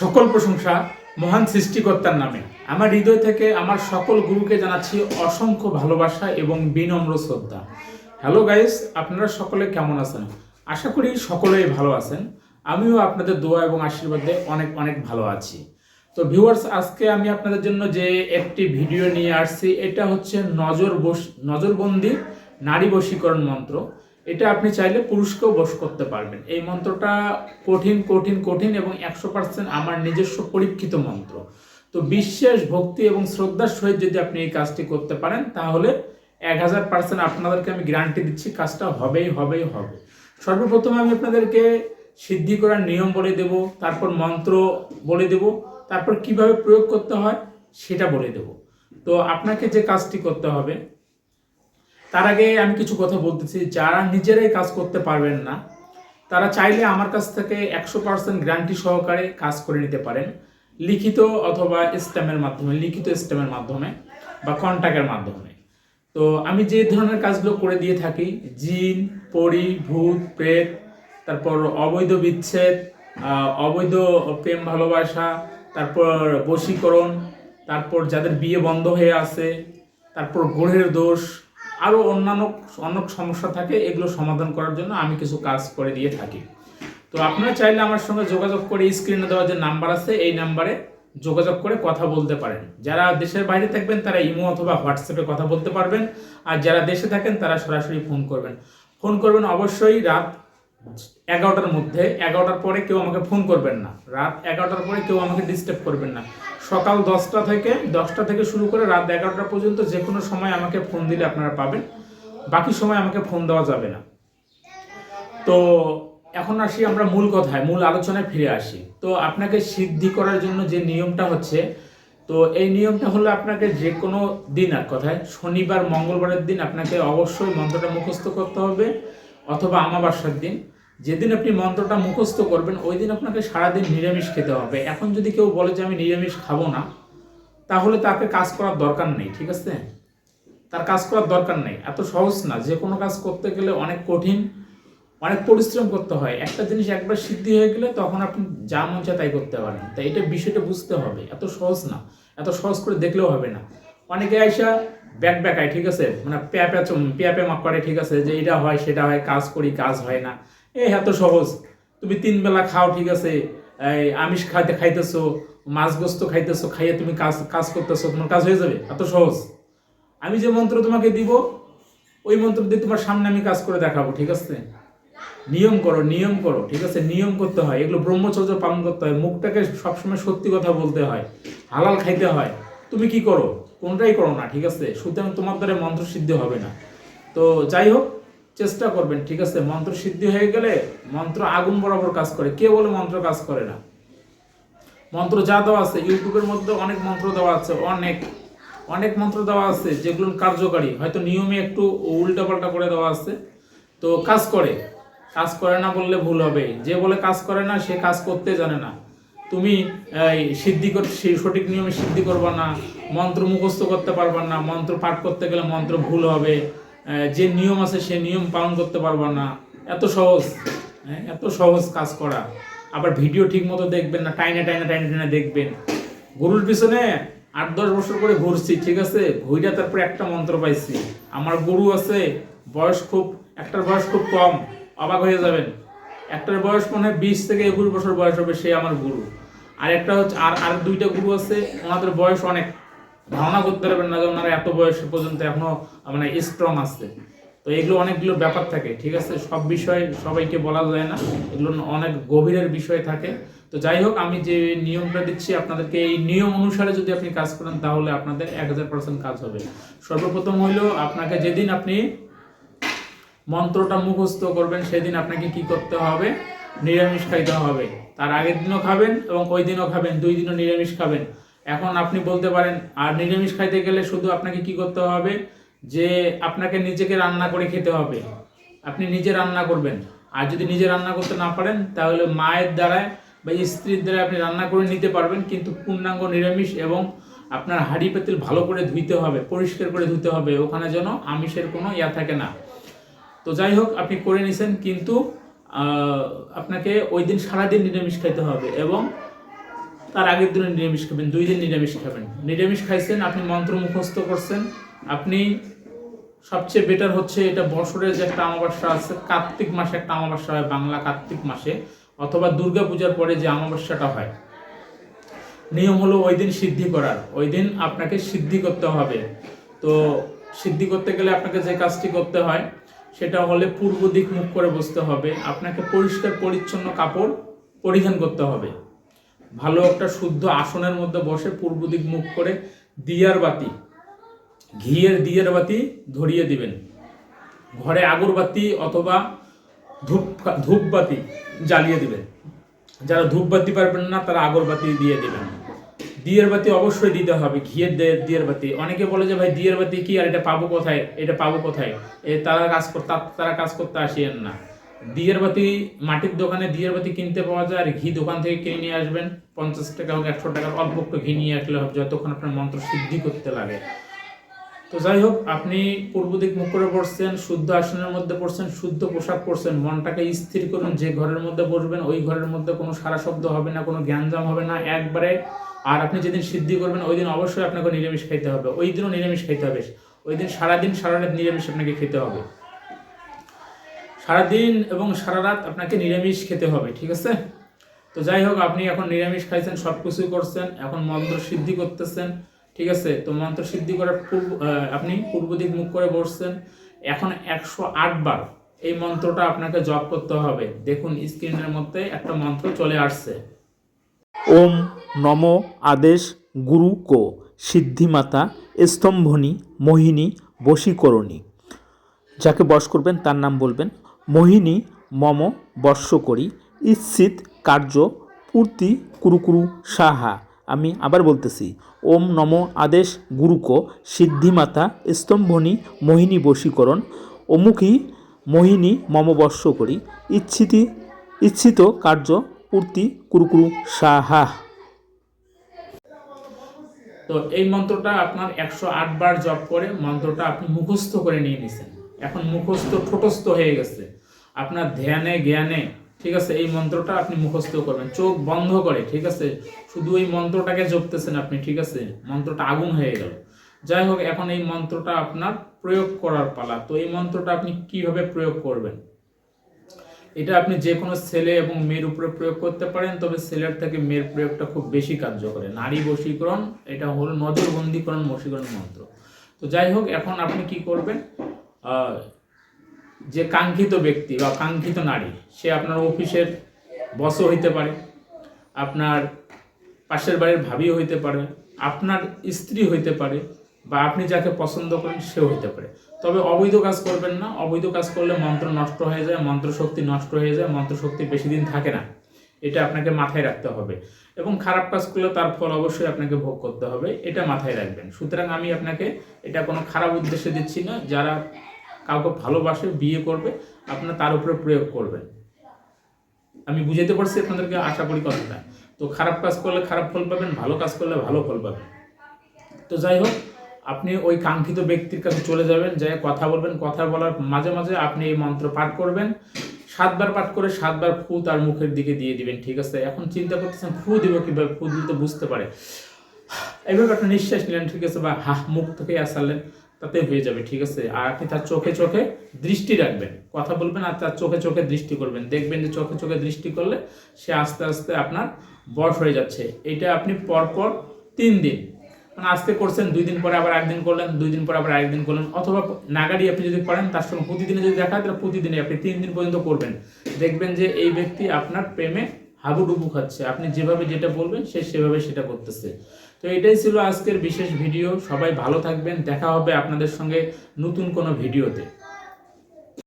সকল প্রশংসা মহান সৃষ্টিকর্তার নামে। আমার হৃদয় থেকে আমার সকল গুরুকে জানাচ্ছি অসংখ্য ভালোবাসা এবং বিনম্র শ্রদ্ধা। হ্যালো গাইস, আপনারা সকলে কেমন আছেন? আশা করি সকলেই ভালো আছেন। আমিও আপনাদের দোয়া এবং আশীর্বাদে অনেক অনেক ভালো আছি। তো ভিউয়ার্স, আজকে আমি আপনাদের জন্য যে একটি ভিডিও নিয়ে আসছি, এটা হচ্ছে নজরবন্দি নারী বশীকরণ মন্ত্র। এটা আপনি চাইলে পুরুষকেও বশ করতে পারবেন। এই মন্ত্রটা কঠিন কঠিন কঠিন এবং 100% আমার নিজস্ব পরীক্ষিত মন্ত্র। তো বিশ্বাস, ভক্তি এবং শ্রদ্ধার সহিত যদি আপনি এই কাজটি করতে পারেন, তাহলে 1000% আপনাদেরকে আমি গ্যারান্টি দিচ্ছি কাজটা হবেই হবে হবে। সর্বপ্রথম আমি আপনাদেরকে সিদ্ধি করার নিয়ম বলে দেব, তারপর মন্ত্র বলে দেব, তারপর কিভাবে প্রয়োগ করতে হয় সেটা বলে দেব। তো আপনাকে যে কাজটি করতে হবে, তার আগে আমি কিছু কথা বলতেছি। যারা নিজেরাই কাজ করতে পারবেন না, তারা চাইলে আমার কাছ থেকে 100% গ্যারান্টি সহকারে কাজ করে নিতে পারেন, লিখিত অথবা লিখিত স্ট্যাম্পের মাধ্যমে বা কন্ট্যাক্টের মাধ্যমে। তো আমি যে ধরনের কাজগুলো করে দিয়ে থাকি, জিন, পরি, ভূত, প্রেত, তারপর অবৈধ বিচ্ছেদ, অবৈধ প্রেম ভালোবাসা, তারপর বশীকরণ, তারপর যাদের বিয়ে বন্ধ হয়ে আছে, তারপর গ্রহের দোষ, আরও অন্যান্য অনেক সমস্যা থাকে, এগুলো সমাধান করার জন্য আমি কিছু কাজ করে দিয়ে থাকি। তো আপনারা চাইলে আমার সঙ্গে যোগাযোগ করে স্ক্রিনে দেওয়া যে নাম্বার আছে, এই নাম্বারে যোগাযোগ করে কথা বলতে পারেন। যারা দেশের বাইরে থাকবেন তারা ইমো অথবা হোয়াটসঅ্যাপে কথা বলতে পারবেন, আর যারা দেশে থাকেন তারা সরাসরি ফোন করবেন অবশ্যই রাত 11টার মধ্যে। 11টার পরে কেউ আমাকে ফোন করবেন না। রাত 11টার পরে কেউ আমাকে ডিস্টার্ব করবেন না। সকাল 10টা থেকে শুরু করে রাত 11টা পর্যন্ত যে কোনো সময় আমাকে ফোন দিলে আপনারা পাবেন। বাকি সময় আমাকে ফোন দেওয়া যাবে না। তো এখন আসি আমরা মূল কথায়, মূল আলোচনায় ফিরে আসি। তো আপনাকে সিদ্ধি করার জন্য যে নিয়মটা হচ্ছে, তো এই নিয়মটা হলো আপনাকে যে কোনো দিন, আর কথায় শনিবার মঙ্গলবারের দিন আপনাকে অবশ্যই মন্ত্রটা মুখস্থ করতে হবে, অথবা আমাবস্যার দিন। যেদিন আপনি মন্ত্রটা মুখস্থ করবেন ওই দিন আপনাকে সারাদিন নিরামিষ খেতে হবে। এখন যদি কেউ বলে যে আমি নিরামিষ খাবো না, তাহলে তাকে কাজ করার দরকার নেই, ঠিক আছে? তার কাজ করার দরকার নেই। এত সহজ না। যে কোনো কাজ করতে গেলে অনেক কঠিন, অনেক পরিশ্রম করতে হয়। একটা জিনিস একবার সিদ্ধি হয়ে গেলে তখন আপনি যা মন চায় তাই করতে পারেন। তাই এটা বিষয়টা বুঝতে হবে। এত সহজ না, এত সহজ করে দেখলেও হবে না। অনেকে আইসা ব্যাকায়, ঠিক আছে, মানে প্যাপে মাপ করে, ঠিক আছে, যে এটা হয় সেটা হয়, কাজ করি কাজ হয় না। এত সহজ। তুমি 3 বেলা খাও, ঠিক আছে, আমিষ খাইতেছো, মাছ গোস্ত খাইতেছো, খাইয়ে তুমি কাজ করতেছো, তোমার কাজ হয়ে যাবে? এত সহজ? আমি যে মন্ত্র তোমাকে দিব, ওই মন্ত্র দিয়ে তোমার সামনে আমি কাজ করে দেখাবো, ঠিক আছে? নিয়ম করো, ঠিক আছে? নিয়ম করতে হয়, এগুলো ব্রহ্মচর্য পালন করতে হয়, মুখটাকে সবসময় সত্যি কথা বলতে হয়, হালাল খাইতে হয়। তুমি কি করো? কোনটাই করো না, ঠিক আছে? সুতরাং তোমার দ্বারা মন্ত্র সিদ্ধি হবে না। তো যাই হোক, চেষ্টা করবেন, ঠিক আছে? মন্ত্র সিদ্ধি হয়ে গেলে মন্ত্র আগুন বরাবর কাজ করে। কে বলে মন্ত্র কাজ করে না? মন্ত্র যা দেওয়া আছে, ইউটিউবের মধ্যে অনেক মন্ত্র দেওয়া আছে, অনেক অনেক মন্ত্র দেওয়া আছে যেগুলো কার্যকারী, হয়তো নিয়মে একটু উল্টাপাল্টা করে দেওয়া আছে, তো কাজ করে। কাজ করে না বললে ভুল হবে। যে বলে কাজ করে না সে কাজ করতে জানে না। তুমি সঠিক নিয়মে সিদ্ধি করবা না, মন্ত্র মুখস্থ করতে পারবা না, মন্ত্র পাঠ করতে গেলে মন্ত্র ভুল হবে, যে নিয়ম আছে সে নিয়ম পালন করতে পারবা না। এত সহজ, এত সহজ কাজ করা। আবার ভিডিও ঠিক মতো দেখবেন না, টাইনে দেখবেন। গরুর পিছনে 8-10 বছর করে ঘুরছি, ঠিক আছে, ঘুরে তারপরে একটা মন্ত্র পাইছি। আমার গরু আছে, একটার বয়স খুব কম, অবাক হয়ে যাবেন। একটার বয়স মনে হয় 20 থেকে 21 বছর বয়স হবে, সে আমার গুরু। আর একটা হচ্ছে আর 2টা গুরু আছে, ওনাদের বয়স অনেক, ধারণা করতে পারবেন না যে ওনারা এত বয়স পর্যন্ত এখনো মানে স্ট্রং আছে। তো এগুলো অনেকগুলো ব্যাপার থাকে, ঠিক আছে? সব বিষয় সবাইকে বলা যায় না, এগুলো অনেক গভীরের বিষয় থাকে। তো যাই হোক, আমি যে নিয়মটা দিচ্ছি আপনাদেরকে, এই নিয়ম অনুসারে যদি আপনি কাজ করেন তাহলে আপনাদের 1000% কাজ হবে। সর্বপ্রথম হইল, আপনাকে যেদিন আপনি মন্ত্রটা মুখস্থ করবেন সেদিন আপনাকে কি করতে হবে? নিরামিষ খাইতে হবে। তার আগের দিনও খাবেন এবং ওই দিনও খাবেন, 2 দিনও নিরামিষ খাবেন। এখন আপনি বলতে পারেন, আর নিরামিষ খাইতে গেলে শুধু আপনাকে কি করতে হবে? যে আপনাকে নিজেকে রান্না করে খেতে হবে। আপনি নিজে রান্না করবেন। আর যদি নিজে রান্না করতে না পারেন তাহলে মায়ের দ্বারায় বা স্ত্রীর দ্বারা আপনি রান্না করে নিতে পারবেন, কিন্তু পূর্ণাঙ্গ নিরামিষ। এবং আপনার হাঁড়ি পাতিল ভালো করে ধুইতে হবে, পরিষ্কার করে ধুতে হবে, ওখানে যেন আমিষের কোনো থাকে না। তো যাই হোক, আপনি করে নিছেন, কিন্তু আপনাকে ওই দিন সারাদিন নিরামিষ খাইতে হবে এবং তার আগের দিনে নিরামিষ খাবেন, 2 দিন নিরামিষ খাবেন। নিরামিষ খাইছেন, আপনি মন্ত্র মুখস্থ করছেন, আপনি সবচেয়ে বেটার হচ্ছে এটা বছরের যে একটা অমাবস্যা আছে, কার্তিক মাসে একটা অমাবস্যা হয় বাংলা কার্তিক মাসে, অথবা দুর্গা পূজার পরে যে অমাবস্যাটা হয়, নিয়ম হলো ওই দিন সিদ্ধি করার, ওই দিন আপনাকে সিদ্ধি করতে হবে। তো সিদ্ধি করতে গেলে আপনাকে যে কাজটি করতে হয় সেটা হলে পূর্ব দিক মুখ করে বসতে হবে, আপনাকে পরিষ্কার পরিচ্ছন্ন কাপড় পরিধান করতে হবে, ভালো একটা শুদ্ধ আসনের মধ্যে বসে পূর্ব দিক মুখ করে দিয়ার বাতি, ঘিয়ের দিয়ার বাতি ধরিয়ে দিবেন। ঘরে আগরবাতি অথবা ধূপবাতি জ্বালিয়ে দিবেন। যারা ধূপবাতি পারবেন না তারা আগরবাতি দিয়ে দিবেন। দিয়ার বাতি অবশ্যই দিতে হবে, ঘিয়ের দিয়ার বাতি। অনেকে বলে যে ভাই দিয়ার বাতি কি, আর এটা পাবো কোথায়, এটা পাবো কোথায়, তারা কাজ করতে আসেন না। দিয়ার বাতি মাটির দোকানে দিয়ার বাতি কিনতে পাওয়া যায়, আর ঘি দোকান থেকে কিনে নিয়ে আসবেন। 50 টাকা হোক 100 টাকার অল্প একটু ঘি নিয়ে আসলে হবে, যতক্ষণ আপনার মন্ত্র সিদ্ধি করতে লাগে। তো যাই হোক, আপনি পূর্ব দিক মুখ করে পড়ছেন, শুদ্ধ আসনের মধ্যে পড়ছেন, শুদ্ধ পোশাক পরছেন, মনটাকে স্থির করুন। যে ঘরের মধ্যে বসবেন ওই ঘরের মধ্যে কোনো সারা শব্দ হবে না, কোনো জ্ঞানজাম হবে না একবারে। আর আপনি যেদিন সিদ্ধি করবেন ওই দিন অবশ্যই আপনাকে নিরামিষ খাইতে হবে, ওই দিনও নিরামিষ খাইতে হবে। ওই দিন সারাদিন সারা রাত নিরামিষ আপনাকে খেতে হবে, সারাদিন এবং সারা রাত আপনাকে নিরামিষ খেতে হবে, ঠিক আছে? তো যাই হোক, আপনি এখন নিরামিষ খাইছেন, সব কিছুই করছেন, এখন মন্ত্র সিদ্ধি করতেছেন, ঠিক আছে? তো মন্ত্র সিদ্ধি করার আপনি পূর্ব দিক মুখ করে বসছেন। এখন 108 বার এই মন্ত্রটা আপনাকে জপ করতে হবে। দেখুন স্ক্রিনের মধ্যে একটা মন্ত্র চলে আসছে। ওম নম আদেশ গুরু কো সিদ্ধিমাতা স্তম্ভনী মোহিনী বশীকরণী। যাকে বশ করবেন তার নাম বলবেন। মোহিনী মম বর্ষ করি ইচ্ছিত কার্য পূর্তি কুরুকুরু সাহা। আমি আবার বলতেছি, ওম নম আদেশ গুরুকো সিদ্ধিমাতা স্তম্ভনী মোহিনী বশীকরণ অমুখী মোহিনী মম বর্ষ করি ইচ্ছিত কার্য পূর্তি কুরুকুরু সাহা। তো এই মন্ত্রটা আপনার 108 বার জপ করে মন্ত্রটা আপনি মুখস্থ করে নিয়ে নিছেন। এখন মুখস্থ ঠোঁটস্থ হয়ে গেছে আপনার ধ্যানে জ্ঞানে, ঠিক আছে? এই মন্ত্রটা আপনি মুখস্থ করবেন চোখ বন্ধ করে, ঠিক আছে? শুধু এই মন্ত্রটাকে জপতেছেন আপনি, ঠিক আছে? মন্ত্রটা আগুন হয়ে গেল। যাই হোক, এখন এই মন্ত্রটা আপনার প্রয়োগ করার পালা। তো এই মন্ত্রটা আপনি কিভাবে প্রয়োগ করবেন? এটা আপনি যে কোনো ছেলে এবং মেয়ের উপরে প্রয়োগ করতে পারেন, তবে ছেলের থেকে মেয়ের প্রয়োগটা খুব বেশি কার্যকরী। নারী বশীকরণ, এটা হলো নজরবন্দিকরণ বশীকরণ মন্ত্র। তো যাই হোক, এখন আপনি কি করবেন? যে কাঙ্ক্ষিত ব্যক্তি বা কাঙ্ক্ষিত নারী, সে আপনার অফিসের বসও হইতে পারে, আপনার পাশের বাড়ির ভাবিও হইতে পারে, আপনার স্ত্রী হইতে পারে, বা আপনি যাকে পছন্দ করেন সেও হইতে পারে। তবে অবৈধ কাজ করবেন না। অবৈধ কাজ করলে মন্ত্র নষ্ট হয়ে যায়, মন্ত্র শক্তি নষ্ট হয়ে যায়, মন্ত্র শক্তি বেশি দিন থাকে না, এটা আপনাকে মাথায় রাখতে হবে। এবং খারাপ কাজ করলে তার ফল অবশ্যই আপনাকে ভোগ করতে হবে, এটা মাথায় রাখবেন। সুতরাং আমি আপনাকে এটা কোনো খারাপ উদ্দেশ্যে দিচ্ছি না। যারা কাউকে ভালোবাসে, বিয়ে করবে, আপনারা তার উপরে প্রয়োগ করবেন। আমি বুঝাতে পারছি আপনাদেরকে, আশা করি কথাটা। তো খারাপ কাজ করলে খারাপ ফল পাবেন, ভালো কাজ করলে ভালো ফল পাবেন। তো যাই হোক, আপনি ওই কাঙ্ক্ষিত ব্যক্তির কাছে চলে যাবেন, যাই কথা বলবেন। কথা বলার মাঝে মাঝে আপনি এই মন্ত্র পাঠ করবেন। 7 বার পাঠ করে 7 বার ফু তার মুখের দিকে দিয়ে দিবেন, ঠিক আছে? এখন চিন্তা করতেছেন ফু দিব কিভাবে, ফু দিলে তো বুঝতে পারে। এইভাবে একটা নিঃশ্বাস নিলেন, ঠিক আছে? বা মুখ থেকে আসালেন, তাতে হয়ে যাবে, ঠিক আছে? আর আপনি তার চোখে চোখে দৃষ্টি রাখবেন, কথা বলবেন আর তার চোখে চোখে দৃষ্টি করবেন। দেখবেন যে চোখে চোখে দৃষ্টি করলে সে আস্তে আস্তে আপনার বশ হয়ে যাচ্ছে। এটা আপনি পরপর 3 দিন, মানে আজকে করছেন, 2 দিন পরে আবার একদিন করলেন, 2 দিন পরে আবার একদিন করলেন, অথবা নাগাড়ি আপনি যদি করেন তার সঙ্গে প্রতিদিনে যদি দেখা হয় তাহলে প্রতিদিনে আপনি 3 দিন পর্যন্ত করবেন। দেখবেন যে এই ব্যক্তি আপনার প্রেমে হাবুডুবু খাচ্ছে। আপনি যেভাবে যেটা বলবেন সে সেভাবে সেটা করতেছে। তো এটাই ছিল আজকের বিশেষ ভিডিও। সবাই ভালো থাকবেন, দেখা হবে আপনাদের সঙ্গে নতুন কোনো ভিডিওতে।